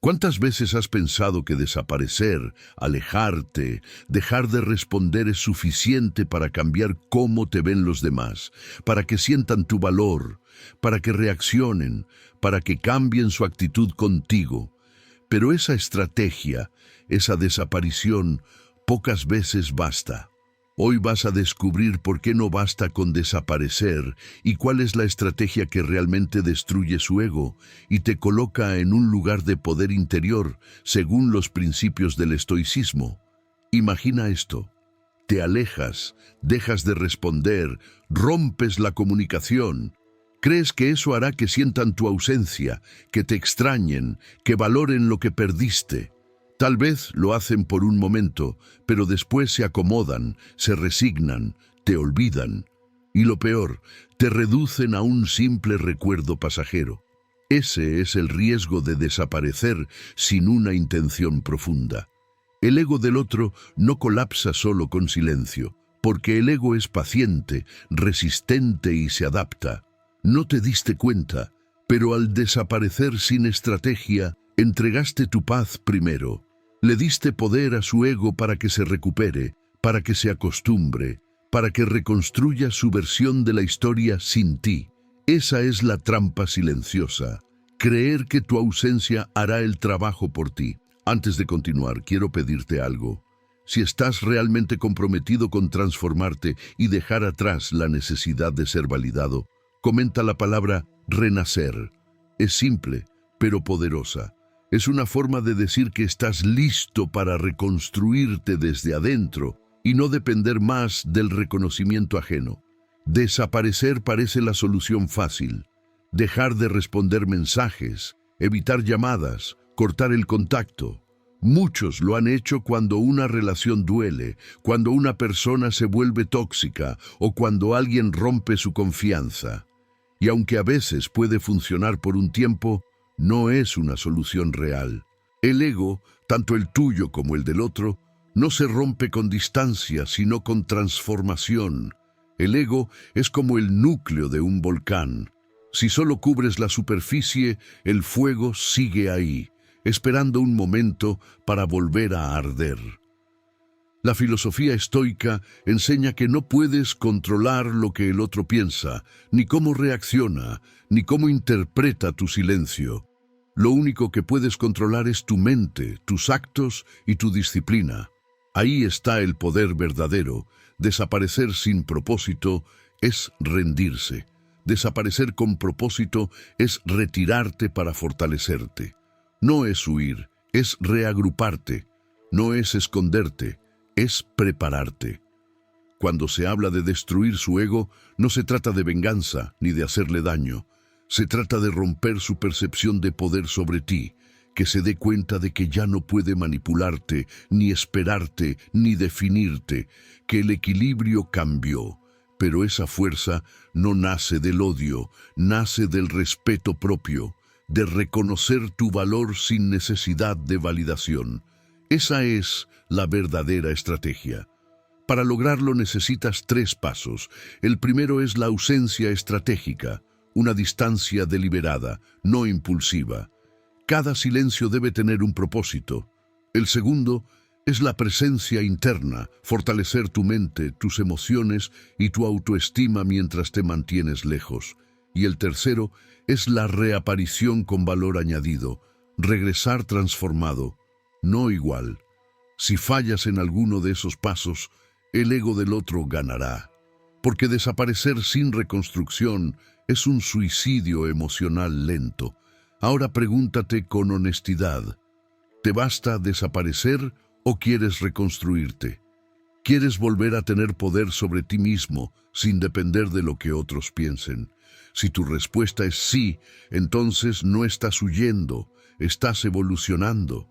¿Cuántas veces has pensado que desaparecer, alejarte, dejar de responder es suficiente para cambiar cómo te ven los demás, para que sientan tu valor, para que reaccionen, para que cambien su actitud contigo? Pero esa estrategia, esa desaparición, pocas veces basta. Hoy vas a descubrir por qué no basta con desaparecer y cuál es la estrategia que realmente destruye su ego y te coloca en un lugar de poder interior según los principios del estoicismo. Imagina esto. Te alejas, dejas de responder, rompes la comunicación. Crees que eso hará que sientan tu ausencia, que te extrañen, que valoren lo que perdiste. Tal vez lo hacen por un momento, pero después se acomodan, se resignan, te olvidan. Y lo peor, te reducen a un simple recuerdo pasajero. Ese es el riesgo de desaparecer sin una intención profunda. El ego del otro no colapsa solo con silencio, porque el ego es paciente, resistente y se adapta. No te diste cuenta, pero al desaparecer sin estrategia, entregaste tu paz primero. Le diste poder a su ego para que se recupere, para que se acostumbre, para que reconstruya su versión de la historia sin ti. Esa es la trampa silenciosa. Creer que tu ausencia hará el trabajo por ti. Antes de continuar, quiero pedirte algo. Si estás realmente comprometido con transformarte y dejar atrás la necesidad de ser validado, comenta la palabra renacer. Es simple, pero poderosa. Es una forma de decir que estás listo para reconstruirte desde adentro y no depender más del reconocimiento ajeno. Desaparecer parece la solución fácil. Dejar de responder mensajes, evitar llamadas, cortar el contacto. Muchos lo han hecho cuando una relación duele, cuando una persona se vuelve tóxica o cuando alguien rompe su confianza. Y aunque a veces puede funcionar por un tiempo, no es una solución real. El ego, tanto el tuyo como el del otro, no se rompe con distancia, sino con transformación. El ego es como el núcleo de un volcán. Si solo cubres la superficie, el fuego sigue ahí, esperando un momento para volver a arder. La filosofía estoica enseña que no puedes controlar lo que el otro piensa, ni cómo reacciona, ni cómo interpreta tu silencio. Lo único que puedes controlar es tu mente, tus actos y tu disciplina. Ahí está el poder verdadero. Desaparecer sin propósito es rendirse. Desaparecer con propósito es retirarte para fortalecerte. No es huir, es reagruparte. No es esconderte, es prepararte. Cuando se habla de destruir su ego, no se trata de venganza ni de hacerle daño. Se trata de romper su percepción de poder sobre ti, que se dé cuenta de que ya no puede manipularte, ni esperarte, ni definirte, que el equilibrio cambió. Pero esa fuerza no nace del odio, nace del respeto propio, de reconocer tu valor sin necesidad de validación. Esa es la verdadera estrategia. Para lograrlo necesitas 3 pasos. El primero es la ausencia estratégica, una distancia deliberada, no impulsiva. Cada silencio debe tener un propósito. El segundo es la presencia interna, fortalecer tu mente, tus emociones y tu autoestima mientras te mantienes lejos. Y el tercero es la reaparición con valor añadido, regresar transformado, no igual. Si fallas en alguno de esos pasos, el ego del otro ganará. Porque desaparecer sin reconstrucción es un suicidio emocional lento. Ahora pregúntate con honestidad, ¿te basta desaparecer o quieres reconstruirte? ¿Quieres volver a tener poder sobre ti mismo sin depender de lo que otros piensen? Si tu respuesta es sí, entonces no estás huyendo, estás evolucionando.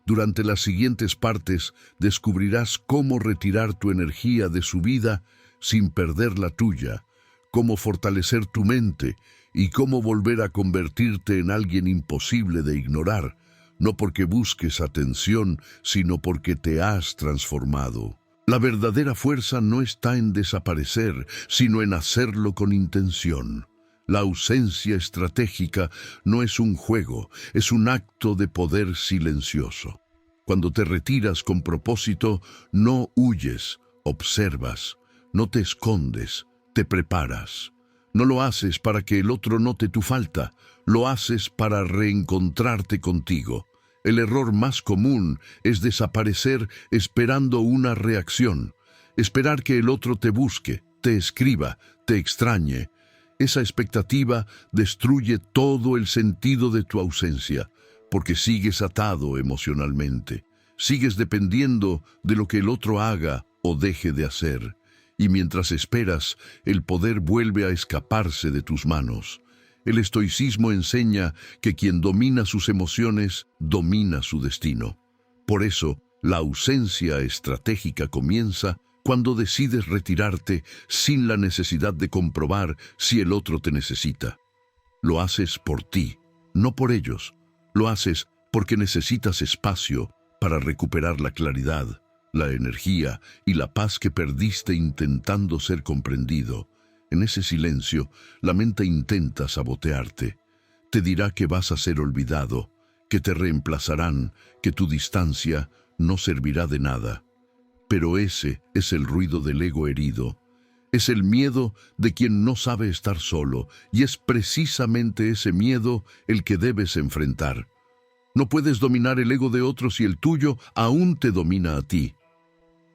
Durante las siguientes partes descubrirás cómo retirar tu energía de su vida sin perder la tuya, cómo fortalecer tu mente y cómo volver a convertirte en alguien imposible de ignorar, no porque busques atención, sino porque te has transformado. La verdadera fuerza no está en desaparecer, sino en hacerlo con intención. La ausencia estratégica no es un juego, es un acto de poder silencioso. Cuando te retiras con propósito, no huyes, observas, no te escondes, te preparas. No lo haces para que el otro note tu falta, lo haces para reencontrarte contigo. El error más común es desaparecer esperando una reacción, esperar que el otro te busque, te escriba, te extrañe. Esa expectativa destruye todo el sentido de tu ausencia, porque sigues atado emocionalmente, sigues dependiendo de lo que el otro haga o deje de hacer, y mientras esperas, el poder vuelve a escaparse de tus manos. El estoicismo enseña que quien domina sus emociones, domina su destino. Por eso, la ausencia estratégica comienza cuando decides retirarte sin la necesidad de comprobar si el otro te necesita. Lo haces por ti, no por ellos. Lo haces porque necesitas espacio para recuperar la claridad, la energía y la paz que perdiste intentando ser comprendido. En ese silencio, la mente intenta sabotearte. Te dirá que vas a ser olvidado, que te reemplazarán, que tu distancia no servirá de nada. Pero ese es el ruido del ego herido. Es el miedo de quien no sabe estar solo, y es precisamente ese miedo el que debes enfrentar. No puedes dominar el ego de otros y el tuyo aún te domina a ti.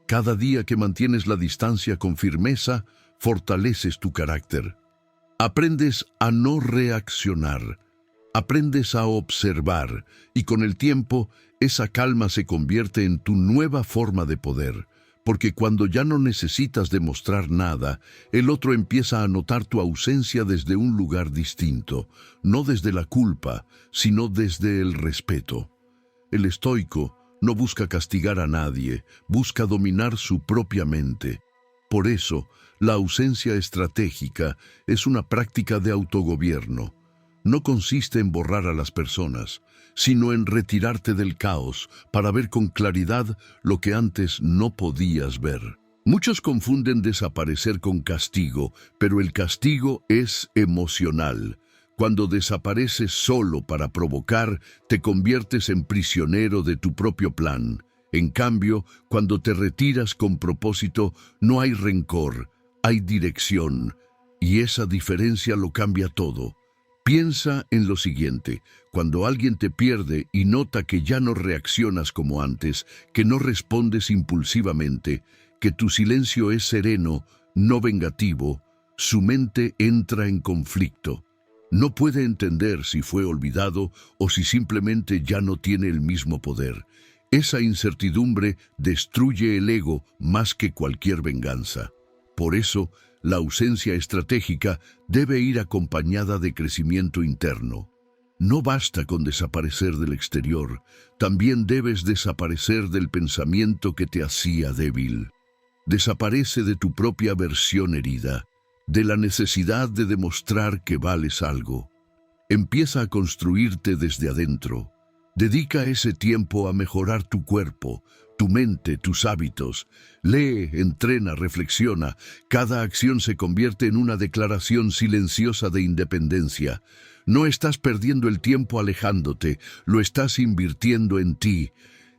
Cada día que mantienes la distancia con firmeza, fortaleces tu carácter. Aprendes a no reaccionar, aprendes a observar, y con el tiempo, esa calma se convierte en tu nueva forma de poder, porque cuando ya no necesitas demostrar nada, el otro empieza a notar tu ausencia desde un lugar distinto, no desde la culpa, sino desde el respeto. El estoico no busca castigar a nadie, busca dominar su propia mente. Por eso, la ausencia estratégica es una práctica de autogobierno. No consiste en borrar a las personas, sino en retirarte del caos para ver con claridad lo que antes no podías ver. Muchos confunden desaparecer con castigo, pero el castigo es emocional. Cuando desapareces solo para provocar, te conviertes en prisionero de tu propio plan. En cambio, cuando te retiras con propósito, no hay rencor, hay dirección, y esa diferencia lo cambia todo. Piensa en lo siguiente: cuando alguien te pierde y nota que ya no reaccionas como antes, que no respondes impulsivamente, que tu silencio es sereno, no vengativo, su mente entra en conflicto. No puede entender si fue olvidado o si simplemente ya no tiene el mismo poder. Esa incertidumbre destruye el ego más que cualquier venganza. Por eso, la ausencia estratégica debe ir acompañada de crecimiento interno. No basta con desaparecer del exterior, también debes desaparecer del pensamiento que te hacía débil. Desaparece de tu propia versión herida, de la necesidad de demostrar que vales algo. Empieza a construirte desde adentro. Dedica ese tiempo a mejorar tu cuerpo, tu mente, tus hábitos. Lee, entrena, reflexiona. Cada acción se convierte en una declaración silenciosa de independencia. No estás perdiendo el tiempo alejándote, lo estás invirtiendo en ti.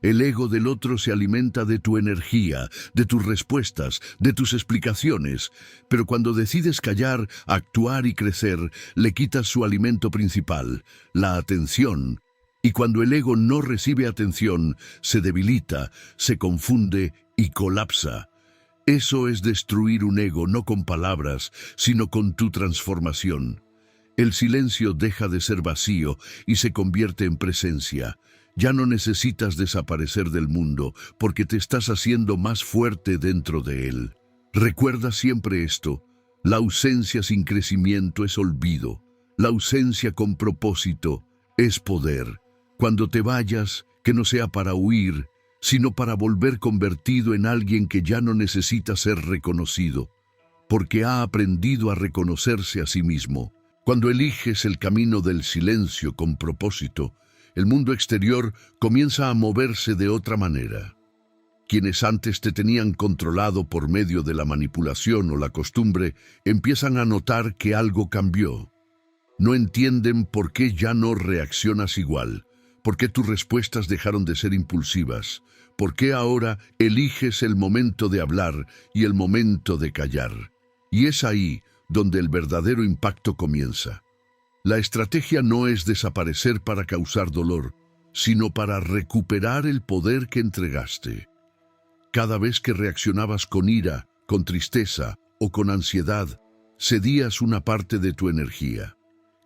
El ego del otro se alimenta de tu energía, de tus respuestas, de tus explicaciones. Pero cuando decides callar, actuar y crecer, le quitas su alimento principal, la atención. Y cuando el ego no recibe atención, se debilita, se confunde y colapsa. Eso es destruir un ego no con palabras, sino con tu transformación. El silencio deja de ser vacío y se convierte en presencia. Ya no necesitas desaparecer del mundo porque te estás haciendo más fuerte dentro de él. Recuerda siempre esto: la ausencia sin crecimiento es olvido. La ausencia con propósito es poder. Cuando te vayas, que no sea para huir, sino para volver convertido en alguien que ya no necesita ser reconocido, porque ha aprendido a reconocerse a sí mismo. Cuando eliges el camino del silencio con propósito, el mundo exterior comienza a moverse de otra manera. Quienes antes te tenían controlado por medio de la manipulación o la costumbre, empiezan a notar que algo cambió. No entienden por qué ya no reaccionas igual, por qué tus respuestas dejaron de ser impulsivas, por qué ahora eliges el momento de hablar y el momento de callar. Y es ahí donde el verdadero impacto comienza. La estrategia no es desaparecer para causar dolor, sino para recuperar el poder que entregaste. Cada vez que reaccionabas con ira, con tristeza o con ansiedad, cedías una parte de tu energía.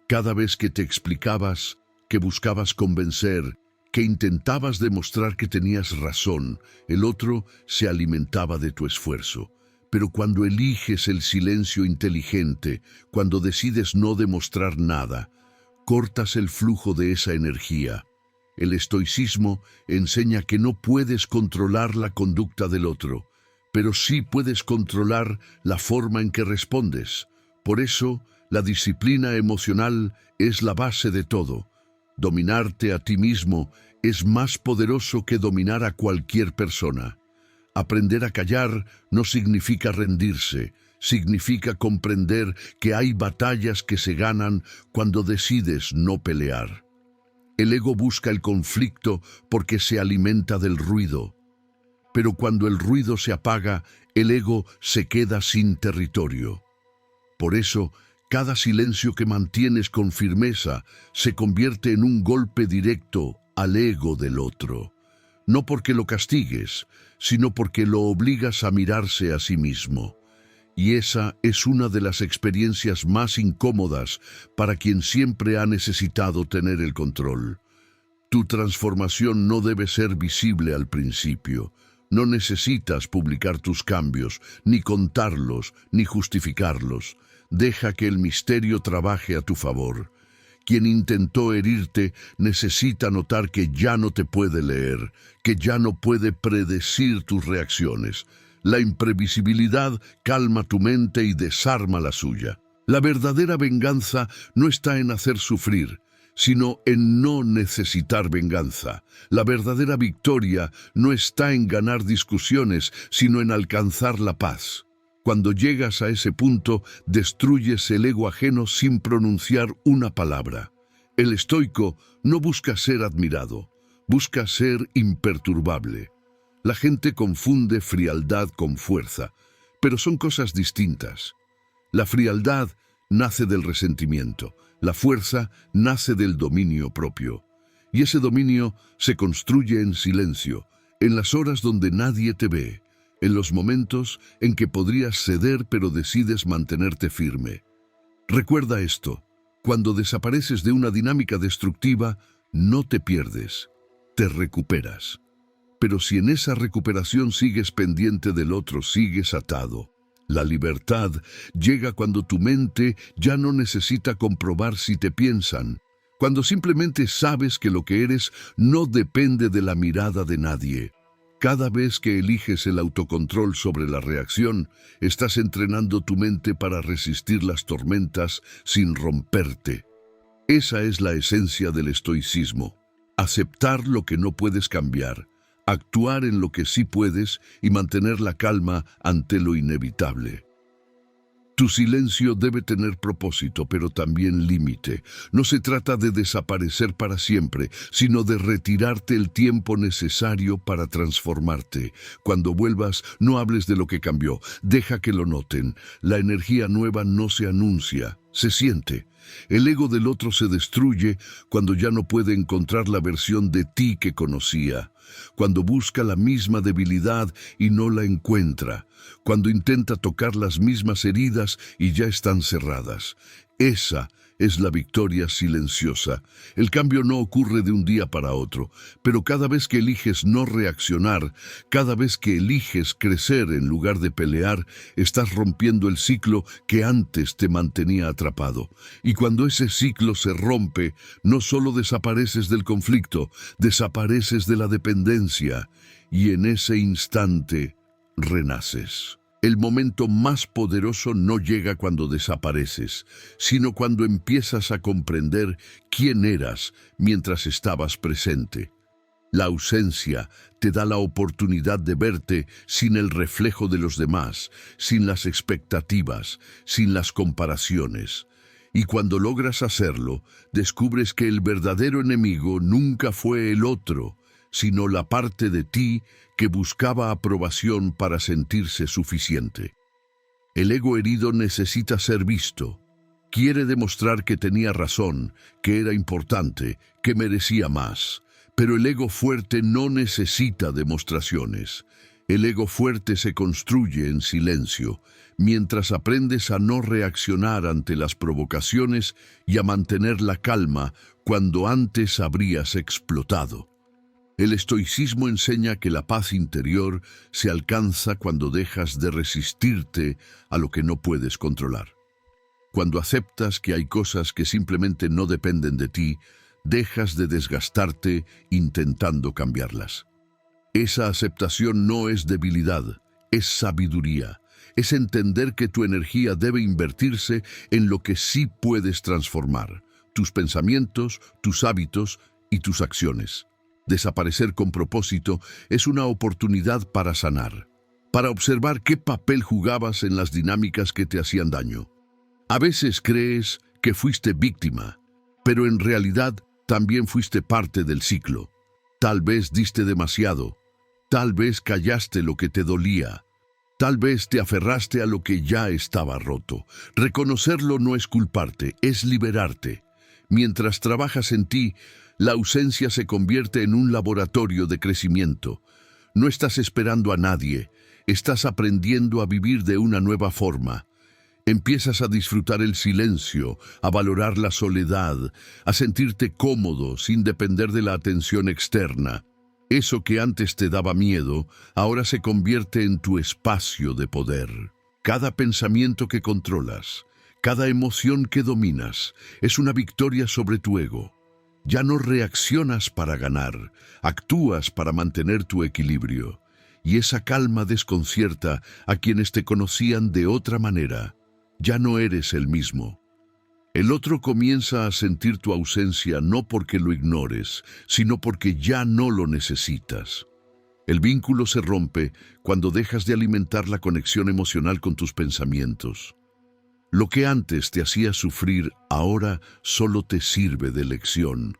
Cada vez que te explicabas, que buscabas convencer, que intentabas demostrar que tenías razón, el otro se alimentaba de tu esfuerzo. Pero cuando eliges el silencio inteligente, cuando decides no demostrar nada, cortas el flujo de esa energía. El estoicismo enseña que no puedes controlar la conducta del otro, pero sí puedes controlar la forma en que respondes. Por eso, la disciplina emocional es la base de todo. Dominarte a ti mismo es más poderoso que dominar a cualquier persona. Aprender a callar no significa rendirse, significa comprender que hay batallas que se ganan cuando decides no pelear. El ego busca el conflicto porque se alimenta del ruido. Pero cuando el ruido se apaga, el ego se queda sin territorio. Por eso, cada silencio que mantienes con firmeza se convierte en un golpe directo al ego del otro. No porque lo castigues, sino porque lo obligas a mirarse a sí mismo. Y esa es una de las experiencias más incómodas para quien siempre ha necesitado tener el control. Tu transformación no debe ser visible al principio. No necesitas publicar tus cambios, ni contarlos, ni justificarlos. Deja que el misterio trabaje a tu favor. Quien intentó herirte necesita notar que ya no te puede leer, que ya no puede predecir tus reacciones. La imprevisibilidad calma tu mente y desarma la suya. La verdadera venganza no está en hacer sufrir, sino en no necesitar venganza. La verdadera victoria no está en ganar discusiones, sino en alcanzar la paz. Cuando llegas a ese punto, destruyes el ego ajeno sin pronunciar una palabra. El estoico no busca ser admirado, busca ser imperturbable. La gente confunde frialdad con fuerza, pero son cosas distintas. La frialdad nace del resentimiento, la fuerza nace del dominio propio. Y ese dominio se construye en silencio, en las horas donde nadie te ve, en los momentos en que podrías ceder pero decides mantenerte firme. Recuerda esto, cuando desapareces de una dinámica destructiva, no te pierdes, te recuperas. Pero si en esa recuperación sigues pendiente del otro, sigues atado. La libertad llega cuando tu mente ya no necesita comprobar si te piensan, cuando simplemente sabes que lo que eres no depende de la mirada de nadie. Cada vez que eliges el autocontrol sobre la reacción, estás entrenando tu mente para resistir las tormentas sin romperte. Esa es la esencia del estoicismo. Aceptar lo que no puedes cambiar, actuar en lo que sí puedes y mantener la calma ante lo inevitable. Tu silencio debe tener propósito, pero también límite. No se trata de desaparecer para siempre, sino de retirarte el tiempo necesario para transformarte. Cuando vuelvas, no hables de lo que cambió. Deja que lo noten. La energía nueva no se anuncia, se siente. El ego del otro se destruye cuando ya no puede encontrar la versión de ti que conocía, cuando busca la misma debilidad y no la encuentra, cuando intenta tocar las mismas heridas y ya están cerradas. Esa es la victoria silenciosa. El cambio no ocurre de un día para otro, pero cada vez que eliges no reaccionar, cada vez que eliges crecer en lugar de pelear, estás rompiendo el ciclo que antes te mantenía atrapado. Y cuando ese ciclo se rompe, no solo desapareces del conflicto, desapareces de la dependencia, y en ese instante renaces. El momento más poderoso no llega cuando desapareces, sino cuando empiezas a comprender quién eras mientras estabas presente. La ausencia te da la oportunidad de verte sin el reflejo de los demás, sin las expectativas, sin las comparaciones. Y cuando logras hacerlo, descubres que el verdadero enemigo nunca fue el otro, sino la parte de ti que buscaba aprobación para sentirse suficiente. El ego herido necesita ser visto. Quiere demostrar que tenía razón, que era importante, que merecía más. Pero el ego fuerte no necesita demostraciones. El ego fuerte se construye en silencio, mientras aprendes a no reaccionar ante las provocaciones y a mantener la calma cuando antes habrías explotado. El estoicismo enseña que la paz interior se alcanza cuando dejas de resistirte a lo que no puedes controlar. Cuando aceptas que hay cosas que simplemente no dependen de ti, dejas de desgastarte intentando cambiarlas. Esa aceptación no es debilidad, es sabiduría. Es entender que tu energía debe invertirse en lo que sí puedes transformar: tus pensamientos, tus hábitos y tus acciones. Desaparecer con propósito es una oportunidad para sanar, para observar qué papel jugabas en las dinámicas que te hacían daño. A veces crees que fuiste víctima, pero en realidad también fuiste parte del ciclo. Tal vez diste demasiado, tal vez callaste lo que te dolía, tal vez te aferraste a lo que ya estaba roto. Reconocerlo no es culparte, es liberarte. Mientras trabajas en ti, la ausencia se convierte en un laboratorio de crecimiento. No estás esperando a nadie, estás aprendiendo a vivir de una nueva forma. Empiezas a disfrutar el silencio, a valorar la soledad, a sentirte cómodo sin depender de la atención externa. Eso que antes te daba miedo, ahora se convierte en tu espacio de poder. Cada pensamiento que controlas, cada emoción que dominas, es una victoria sobre tu ego. Ya no reaccionas para ganar, actúas para mantener tu equilibrio. Y esa calma desconcierta a quienes te conocían de otra manera. Ya no eres el mismo. El otro comienza a sentir tu ausencia no porque lo ignores, sino porque ya no lo necesitas. El vínculo se rompe cuando dejas de alimentar la conexión emocional con tus pensamientos. Lo que antes te hacía sufrir, ahora solo te sirve de lección.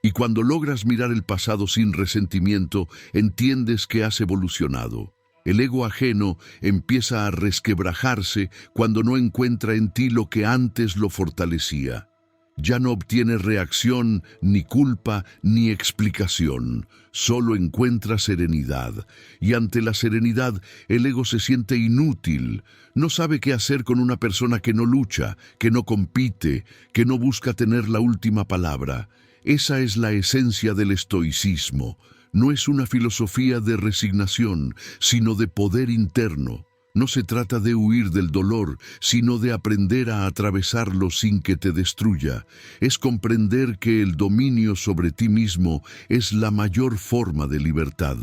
Y cuando logras mirar el pasado sin resentimiento, entiendes que has evolucionado. El ego ajeno empieza a resquebrajarse cuando no encuentra en ti lo que antes lo fortalecía. Ya no obtienes reacción, ni culpa, ni explicación. Solo encuentra serenidad. Y ante la serenidad, el ego se siente inútil. No sabe qué hacer con una persona que no lucha, que no compite, que no busca tener la última palabra. Esa es la esencia del estoicismo. No es una filosofía de resignación, sino de poder interno. No se trata de huir del dolor, sino de aprender a atravesarlo sin que te destruya. Es comprender que el dominio sobre ti mismo es la mayor forma de libertad.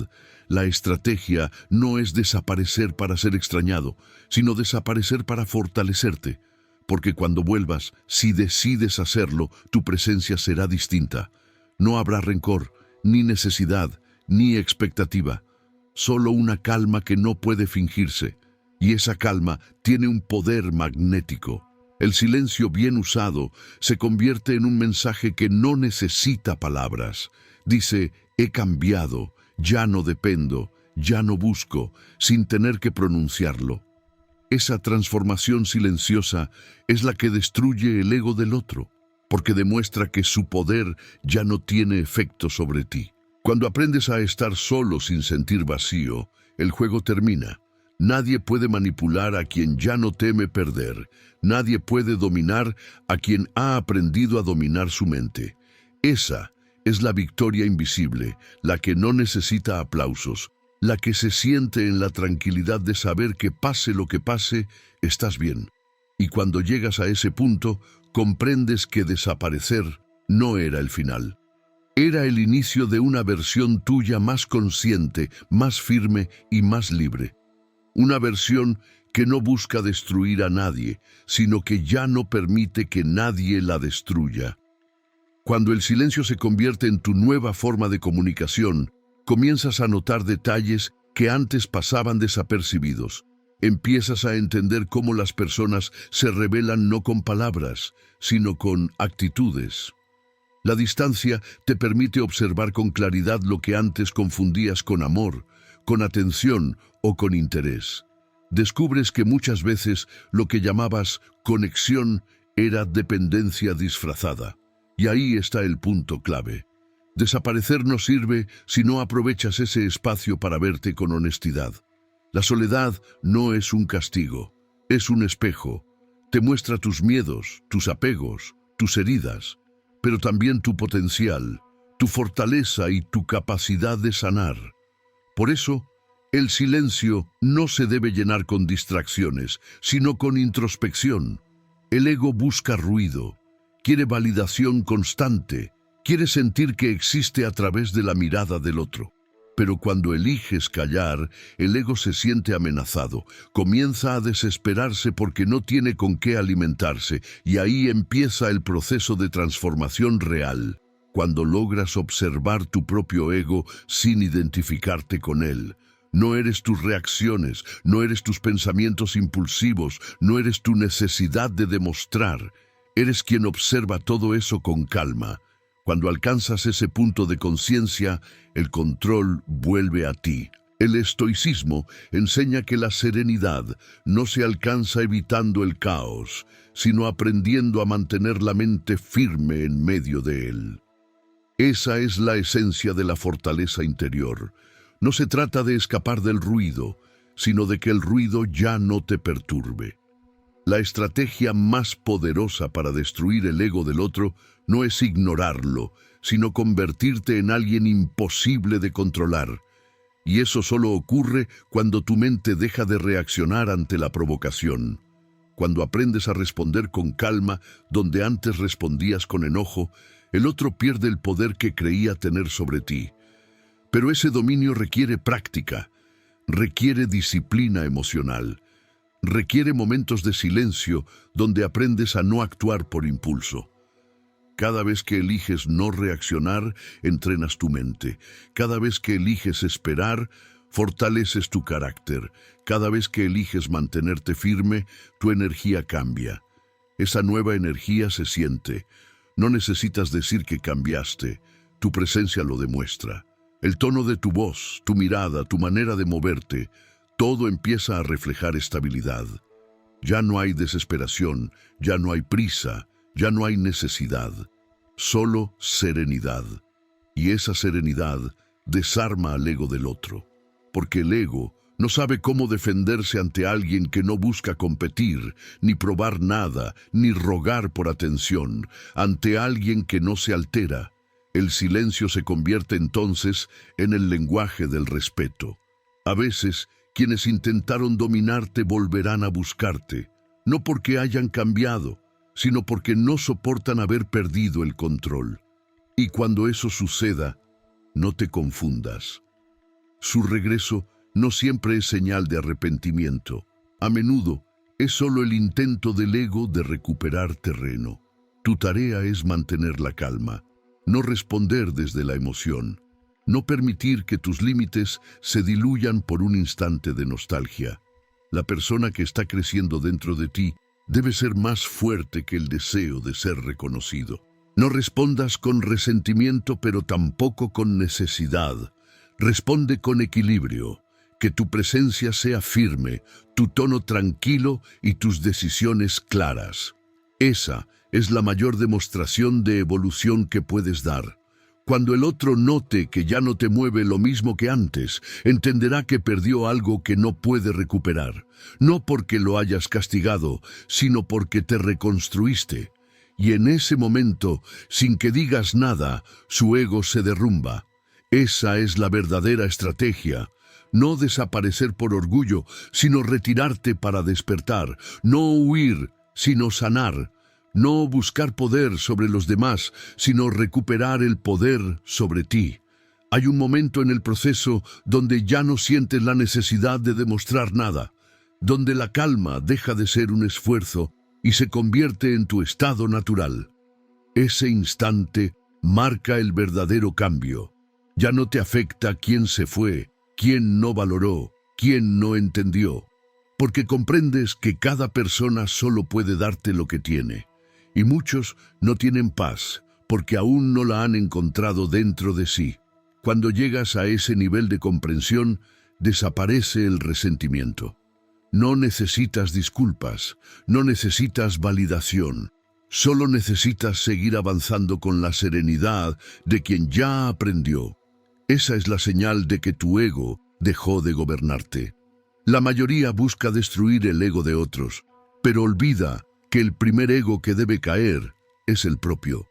La estrategia no es desaparecer para ser extrañado, sino desaparecer para fortalecerte. Porque cuando vuelvas, si decides hacerlo, tu presencia será distinta. No habrá rencor, ni necesidad, ni expectativa. Solo una calma que no puede fingirse. Y esa calma tiene un poder magnético. El silencio bien usado se convierte en un mensaje que no necesita palabras. Dice: he cambiado, ya no dependo, ya no busco, sin tener que pronunciarlo. Esa transformación silenciosa es la que destruye el ego del otro, porque demuestra que su poder ya no tiene efecto sobre ti. Cuando aprendes a estar solo sin sentir vacío, el juego termina. Nadie puede manipular a quien ya no teme perder. Nadie puede dominar a quien ha aprendido a dominar su mente. Esa es la victoria invisible, la que no necesita aplausos, la que se siente en la tranquilidad de saber que pase lo que pase, estás bien. Y cuando llegas a ese punto, comprendes que desaparecer no era el final. Era el inicio de una versión tuya más consciente, más firme y más libre. Una versión que no busca destruir a nadie, sino que ya no permite que nadie la destruya. Cuando el silencio se convierte en tu nueva forma de comunicación, comienzas a notar detalles que antes pasaban desapercibidos. Empiezas a entender cómo las personas se revelan no con palabras, sino con actitudes. La distancia te permite observar con claridad lo que antes confundías con amor, con atención o con interés. Descubres que muchas veces lo que llamabas conexión era dependencia disfrazada. Y ahí está el punto clave. Desaparecer no sirve si no aprovechas ese espacio para verte con honestidad. La soledad no es un castigo, es un espejo. Te muestra tus miedos, tus apegos, tus heridas, pero también tu potencial, tu fortaleza y tu capacidad de sanar. Por eso, el silencio no se debe llenar con distracciones, sino con introspección. El ego busca ruido, quiere validación constante, quiere sentir que existe a través de la mirada del otro. Pero cuando eliges callar, el ego se siente amenazado, comienza a desesperarse porque no tiene con qué alimentarse, y ahí empieza el proceso de transformación real, cuando logras observar tu propio ego sin identificarte con él. No eres tus reacciones, no eres tus pensamientos impulsivos, no eres tu necesidad de demostrar. Eres quien observa todo eso con calma. Cuando alcanzas ese punto de conciencia, el control vuelve a ti. El estoicismo enseña que la serenidad no se alcanza evitando el caos, sino aprendiendo a mantener la mente firme en medio de él. Esa es la esencia de la fortaleza interior. No se trata de escapar del ruido, sino de que el ruido ya no te perturbe. La estrategia más poderosa para destruir el ego del otro no es ignorarlo, sino convertirte en alguien imposible de controlar. Y eso solo ocurre cuando tu mente deja de reaccionar ante la provocación. Cuando aprendes a responder con calma donde antes respondías con enojo, el otro pierde el poder que creía tener sobre ti. Pero ese dominio requiere práctica, requiere disciplina emocional, requiere momentos de silencio donde aprendes a no actuar por impulso. Cada vez que eliges no reaccionar, entrenas tu mente. Cada vez que eliges esperar, fortaleces tu carácter. Cada vez que eliges mantenerte firme, tu energía cambia. Esa nueva energía se siente. No necesitas decir que cambiaste, tu presencia lo demuestra. El tono de tu voz, tu mirada, tu manera de moverte, todo empieza a reflejar estabilidad. Ya no hay desesperación, ya no hay prisa, ya no hay necesidad, solo serenidad. Y esa serenidad desarma al ego del otro, porque el ego no sabe cómo defenderse ante alguien que no busca competir, ni probar nada, ni rogar por atención, ante alguien que no se altera. El silencio se convierte entonces en el lenguaje del respeto. A veces, quienes intentaron dominarte volverán a buscarte, no porque hayan cambiado, sino porque no soportan haber perdido el control. Y cuando eso suceda, no te confundas. Su regreso no siempre es señal de arrepentimiento. A menudo es solo el intento del ego de recuperar terreno. Tu tarea es mantener la calma, no responder desde la emoción, no permitir que tus límites se diluyan por un instante de nostalgia. La persona que está creciendo dentro de ti debe ser más fuerte que el deseo de ser reconocido. No respondas con resentimiento, pero tampoco con necesidad. Responde con equilibrio. Que tu presencia sea firme, tu tono tranquilo y tus decisiones claras. Esa es la mayor demostración de evolución que puedes dar. Cuando el otro note que ya no te mueve lo mismo que antes, entenderá que perdió algo que no puede recuperar. No porque lo hayas castigado, sino porque te reconstruiste. Y en ese momento, sin que digas nada, su ego se derrumba. Esa es la verdadera estrategia. No desaparecer por orgullo, sino retirarte para despertar. No huir, sino sanar. No buscar poder sobre los demás, sino recuperar el poder sobre ti. Hay un momento en el proceso donde ya no sientes la necesidad de demostrar nada, donde la calma deja de ser un esfuerzo y se convierte en tu estado natural. Ese instante marca el verdadero cambio. Ya no te afecta quién se fue, quién no valoró, quién no entendió. porque comprendes que cada persona solo puede darte lo que tiene, y muchos no tienen paz porque aún no la han encontrado dentro de sí. Cuando llegas a ese nivel de comprensión, desaparece el resentimiento. No necesitas disculpas, no necesitas validación. Solo necesitas seguir avanzando con la serenidad de quien ya aprendió. Esa es la señal de que tu ego dejó de gobernarte. La mayoría busca destruir el ego de otros, pero olvida que el primer ego que debe caer es el propio.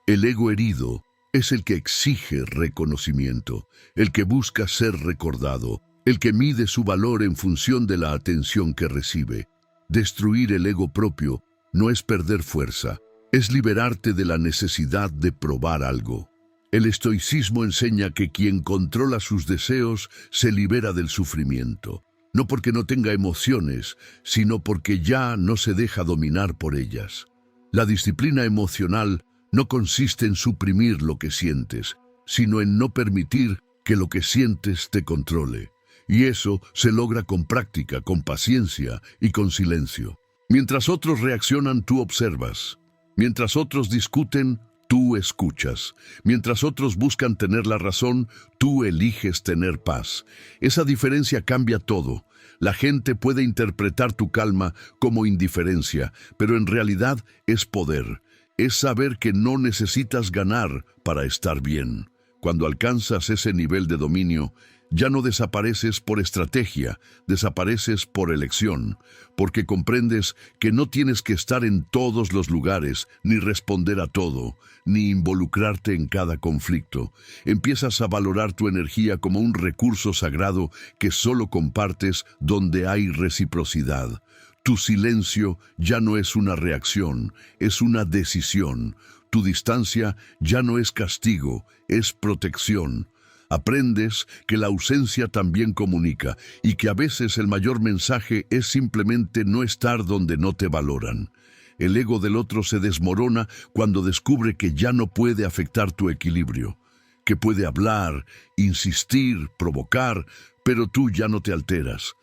El ego herido es el que exige reconocimiento, el que busca ser recordado, el que mide su valor en función de la atención que recibe. Destruir el ego propio no es perder fuerza, es liberarte de la necesidad de probar algo. El estoicismo enseña que quien controla sus deseos se libera del sufrimiento, no porque no tenga emociones, sino porque ya no se deja dominar por ellas. La disciplina emocional no consiste en suprimir lo que sientes, sino en no permitir que lo que sientes te controle. Y eso se logra con práctica, con paciencia y con silencio. Mientras otros reaccionan, tú observas. Mientras otros discuten, tú escuchas. Mientras otros buscan tener la razón, tú eliges tener paz. Esa diferencia cambia todo. La gente puede interpretar tu calma como indiferencia, pero en realidad es poder. Es saber que no necesitas ganar para estar bien. Cuando alcanzas ese nivel de dominio, ya no desapareces por estrategia, desapareces por elección, porque comprendes que no tienes que estar en todos los lugares, ni responder a todo, ni involucrarte en cada conflicto. Empiezas a valorar tu energía como un recurso sagrado que solo compartes donde hay reciprocidad. Tu silencio ya no es una reacción, es una decisión. Tu distancia ya no es castigo, es protección. Aprendes que la ausencia también comunica y que a veces el mayor mensaje es simplemente no estar donde no te valoran. El ego del otro se desmorona cuando descubre que ya no puede afectar tu equilibrio, que puede hablar, insistir, provocar, pero tú ya no te alteras.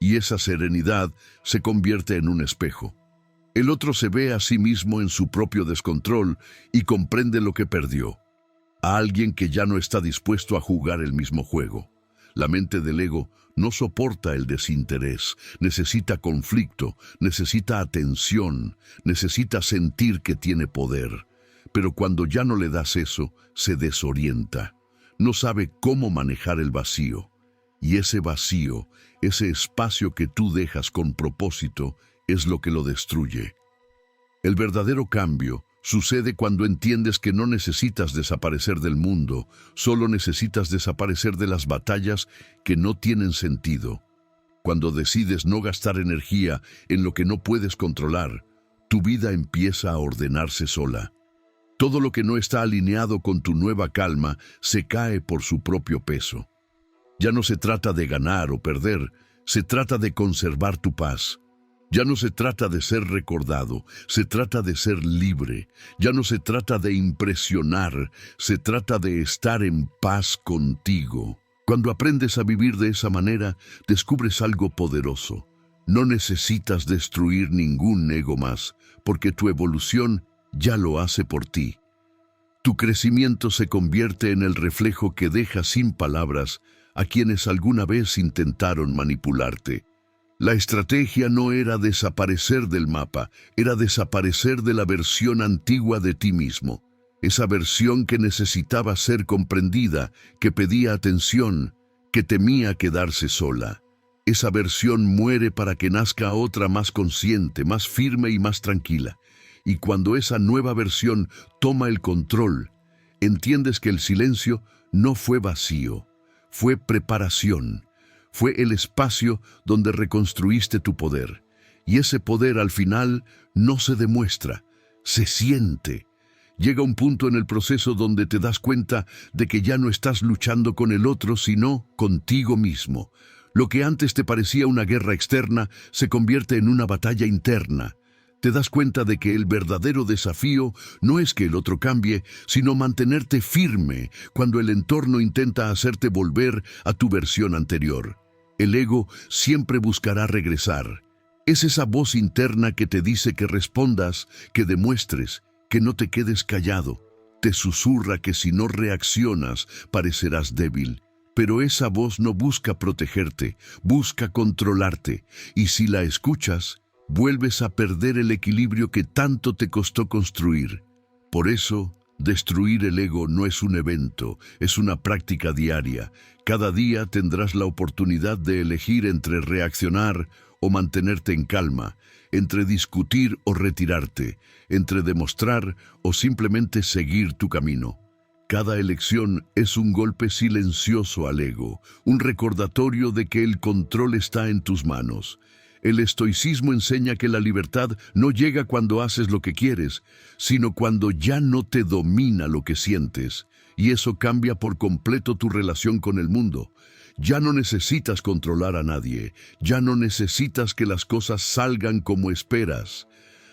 Y esa serenidad se convierte en un espejo. El otro se ve a sí mismo en su propio descontrol y comprende lo que perdió. A alguien que ya no está dispuesto a jugar el mismo juego. La mente del ego no soporta el desinterés, necesita conflicto, necesita atención, necesita sentir que tiene poder. Pero cuando ya no le das eso, se desorienta. No sabe cómo manejar el vacío. Y ese vacío, ese espacio que tú dejas con propósito, es lo que lo destruye. El verdadero cambio sucede cuando entiendes que no necesitas desaparecer del mundo, solo necesitas desaparecer de las batallas que no tienen sentido. Cuando decides no gastar energía en lo que no puedes controlar, tu vida empieza a ordenarse sola. Todo lo que no está alineado con tu nueva calma se cae por su propio peso. Ya no se trata de ganar o perder, se trata de conservar tu paz. Ya no se trata de ser recordado, se trata de ser libre. Ya no se trata de impresionar, se trata de estar en paz contigo. Cuando aprendes a vivir de esa manera, descubres algo poderoso. No necesitas destruir ningún ego más, porque tu evolución ya lo hace por ti. Tu crecimiento se convierte en el reflejo que deja sin palabras a quienes alguna vez intentaron manipularte. La estrategia no era desaparecer del mapa, era desaparecer de la versión antigua de ti mismo. Esa versión que necesitaba ser comprendida, que pedía atención, que temía quedarse sola. Esa versión muere para que nazca otra más consciente, más firme y más tranquila. Y cuando esa nueva versión toma el control, entiendes que el silencio no fue vacío, fue preparación. Fue el espacio donde reconstruiste tu poder. Y ese poder al final no se demuestra, se siente. Llega un punto en el proceso donde te das cuenta de que ya no estás luchando con el otro, sino contigo mismo. Lo que antes te parecía una guerra externa se convierte en una batalla interna. Te das cuenta de que el verdadero desafío no es que el otro cambie, sino mantenerte firme cuando el entorno intenta hacerte volver a tu versión anterior. El ego siempre buscará regresar. Es esa voz interna que te dice que respondas, que demuestres, que no te quedes callado. Te susurra que si no reaccionas, parecerás débil. Pero esa voz no busca protegerte, busca controlarte. Y si la escuchas, vuelves a perder el equilibrio que tanto te costó construir. Por eso, destruir el ego no es un evento, es una práctica diaria. Cada día tendrás la oportunidad de elegir entre reaccionar o mantenerte en calma, entre discutir o retirarte, entre demostrar o simplemente seguir tu camino. Cada elección es un golpe silencioso al ego, un recordatorio de que el control está en tus manos. El estoicismo enseña que la libertad no llega cuando haces lo que quieres, sino cuando ya no te domina lo que sientes, y eso cambia por completo tu relación con el mundo. Ya no necesitas controlar a nadie, ya no necesitas que las cosas salgan como esperas.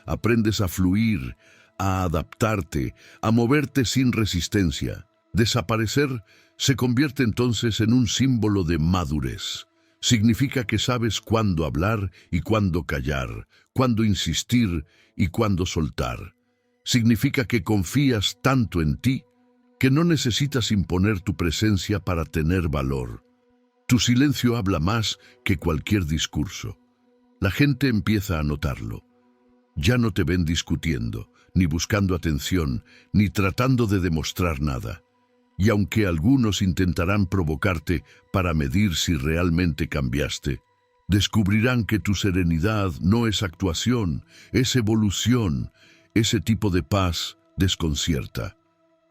Aprendes a fluir, a adaptarte, a moverte sin resistencia. Desaparecer se convierte entonces en un símbolo de madurez. Significa que sabes cuándo hablar y cuándo callar, cuándo insistir y cuándo soltar. Significa que confías tanto en ti que no necesitas imponer tu presencia para tener valor. Tu silencio habla más que cualquier discurso. La gente empieza a notarlo. Ya no te ven discutiendo, ni buscando atención, ni tratando de demostrar nada. Y aunque algunos intentarán provocarte para medir si realmente cambiaste, descubrirán que tu serenidad no es actuación, es evolución. Ese tipo de paz desconcierta.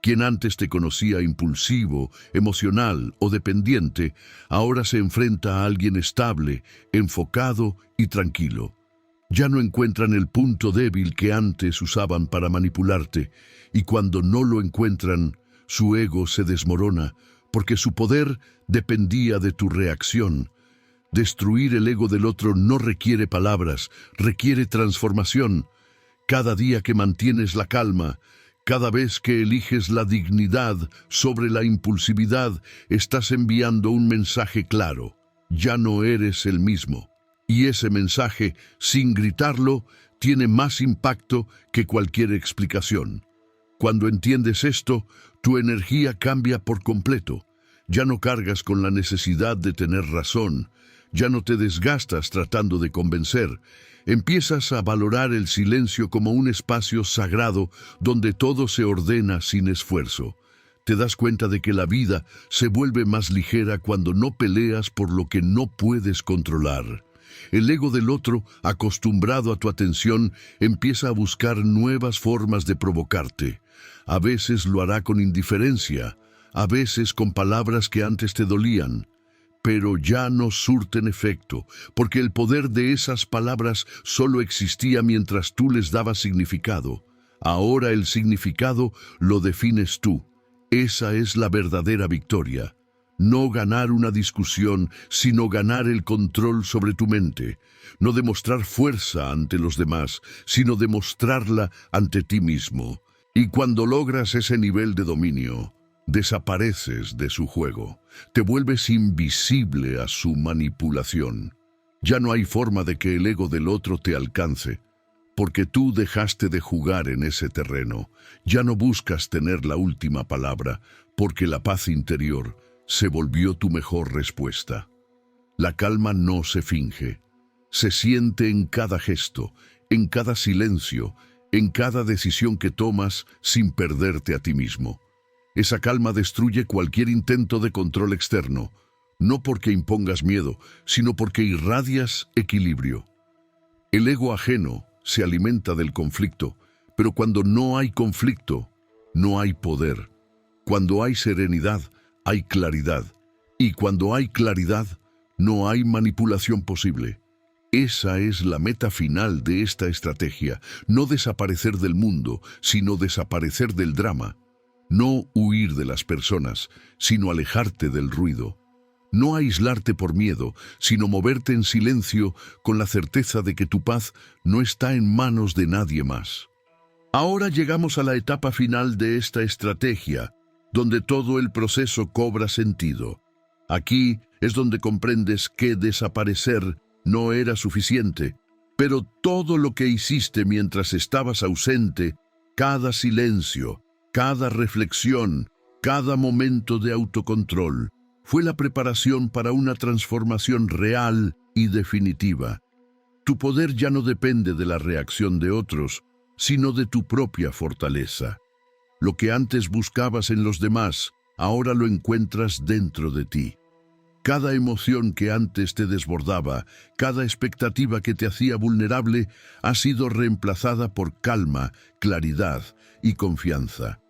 Quien antes te conocía impulsivo, emocional o dependiente, ahora se enfrenta a alguien estable, enfocado y tranquilo. Ya no encuentran el punto débil que antes usaban para manipularte, y cuando no lo encuentran, su ego se desmorona, porque su poder dependía de tu reacción. Destruir el ego del otro no requiere palabras, requiere transformación. Cada día que mantienes la calma, cada vez que eliges la dignidad sobre la impulsividad, estás enviando un mensaje claro. Ya no eres el mismo. Y ese mensaje, sin gritarlo, tiene más impacto que cualquier explicación. Cuando entiendes esto, tu energía cambia por completo. Ya no cargas con la necesidad de tener razón. Ya no te desgastas tratando de convencer. Empiezas a valorar el silencio como un espacio sagrado donde todo se ordena sin esfuerzo. Te das cuenta de que la vida se vuelve más ligera cuando no peleas por lo que no puedes controlar. El ego del otro, acostumbrado a tu atención, empieza a buscar nuevas formas de provocarte. A veces lo hará con indiferencia, a veces con palabras que antes te dolían, pero ya no surten efecto, porque el poder de esas palabras solo existía mientras tú les dabas significado. Ahora el significado lo defines tú. Esa es la verdadera victoria. No ganar una discusión, sino ganar el control sobre tu mente. No demostrar fuerza ante los demás, sino demostrarla ante ti mismo. Y cuando logras ese nivel de dominio, desapareces de su juego. Te vuelves invisible a su manipulación. Ya no hay forma de que el ego del otro te alcance, porque tú dejaste de jugar en ese terreno. Ya no buscas tener la última palabra, porque la paz interior se volvió tu mejor respuesta. La calma no se finge. Se siente en cada gesto, en cada silencio, en cada decisión que tomas sin perderte a ti mismo. Esa calma destruye cualquier intento de control externo, no porque impongas miedo, sino porque irradias equilibrio. El ego ajeno se alimenta del conflicto, pero cuando no hay conflicto, no hay poder. Cuando hay serenidad, hay claridad. Y cuando hay claridad, no hay manipulación posible. Esa es la meta final de esta estrategia. No desaparecer del mundo, sino desaparecer del drama. No huir de las personas, sino alejarte del ruido. No aislarte por miedo, sino moverte en silencio con la certeza de que tu paz no está en manos de nadie más. Ahora llegamos a la etapa final de esta estrategia, donde todo el proceso cobra sentido. Aquí es donde comprendes que desaparecer no era suficiente, pero todo lo que hiciste mientras estabas ausente, cada silencio, cada reflexión, cada momento de autocontrol, fue la preparación para una transformación real y definitiva. Tu poder ya no depende de la reacción de otros, sino de tu propia fortaleza. Lo que antes buscabas en los demás, ahora lo encuentras dentro de ti. Cada emoción que antes te desbordaba, cada expectativa que te hacía vulnerable, ha sido reemplazada por calma, claridad y confianza.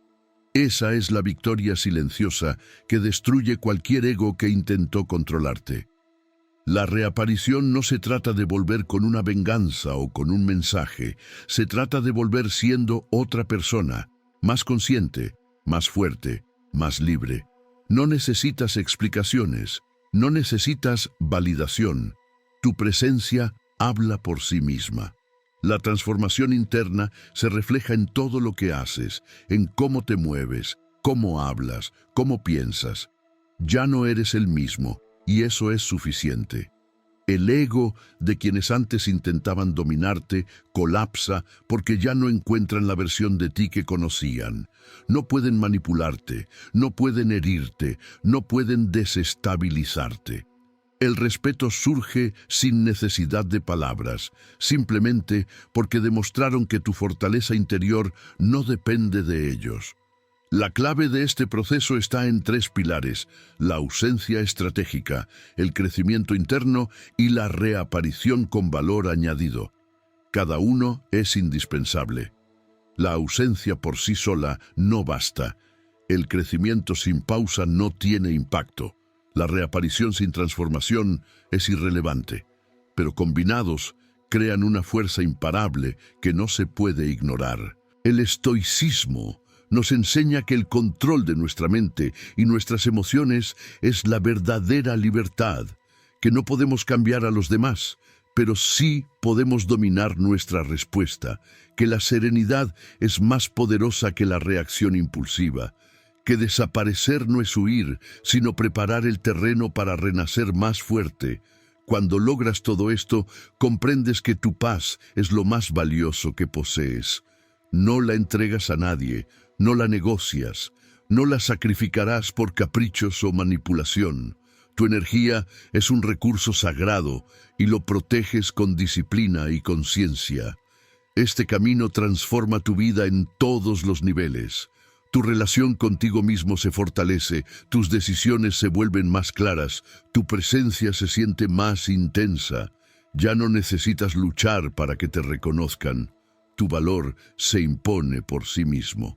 Esa es la victoria silenciosa que destruye cualquier ego que intentó controlarte. La reaparición no se trata de volver con una venganza o con un mensaje, se trata de volver siendo otra persona, más consciente, más fuerte, más libre. No necesitas explicaciones, no necesitas validación. Tu presencia habla por sí misma. La transformación interna se refleja en todo lo que haces, en cómo te mueves, cómo hablas, cómo piensas. Ya no eres el mismo, y eso es suficiente. El ego de quienes antes intentaban dominarte colapsa porque ya no encuentran la versión de ti que conocían. No pueden manipularte, no pueden herirte, no pueden desestabilizarte. El respeto surge sin necesidad de palabras, simplemente porque demostraron que tu fortaleza interior no depende de ellos. La clave de este proceso está en tres pilares: la ausencia estratégica, el crecimiento interno y la reaparición con valor añadido. Cada uno es indispensable. La ausencia por sí sola no basta. El crecimiento sin pausa no tiene impacto. La reaparición sin transformación es irrelevante. Pero combinados, crean una fuerza imparable que no se puede ignorar. El estoicismo nos enseña que el control de nuestra mente y nuestras emociones es la verdadera libertad, que no podemos cambiar a los demás, pero sí podemos dominar nuestra respuesta, que la serenidad es más poderosa que la reacción impulsiva, que desaparecer no es huir, sino preparar el terreno para renacer más fuerte. Cuando logras todo esto, comprendes que tu paz es lo más valioso que posees. No la entregas a nadie, no la negocias, no la sacrificarás por caprichos o manipulación. Tu energía es un recurso sagrado y lo proteges con disciplina y conciencia. Este camino transforma tu vida en todos los niveles. Tu relación contigo mismo se fortalece, tus decisiones se vuelven más claras, tu presencia se siente más intensa. Ya no necesitas luchar para que te reconozcan. Tu valor se impone por sí mismo.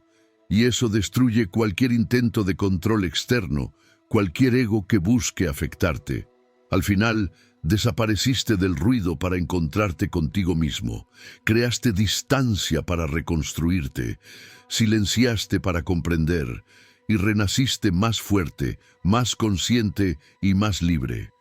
Y eso destruye cualquier intento de control externo, cualquier ego que busque afectarte. Al final, desapareciste del ruido para encontrarte contigo mismo. Creaste distancia para reconstruirte. Silenciaste para comprender. Y renaciste más fuerte, más consciente y más libre.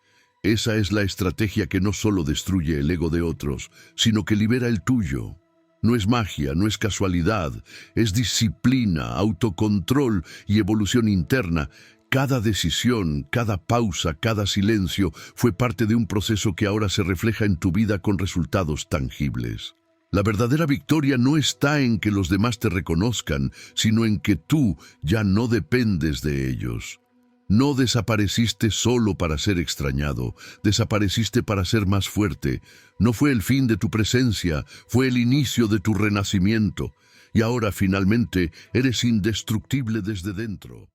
Esa es la estrategia que no solo destruye el ego de otros, sino que libera el tuyo. No es magia, no es casualidad, es disciplina, autocontrol y evolución interna. Cada decisión, cada pausa, cada silencio fue parte de un proceso que ahora se refleja en tu vida con resultados tangibles. La verdadera victoria no está en que los demás te reconozcan, sino en que tú ya no dependes de ellos. No desapareciste solo para ser extrañado, desapareciste para ser más fuerte. No fue el fin de tu presencia, fue el inicio de tu renacimiento. Y ahora finalmente eres indestructible desde dentro.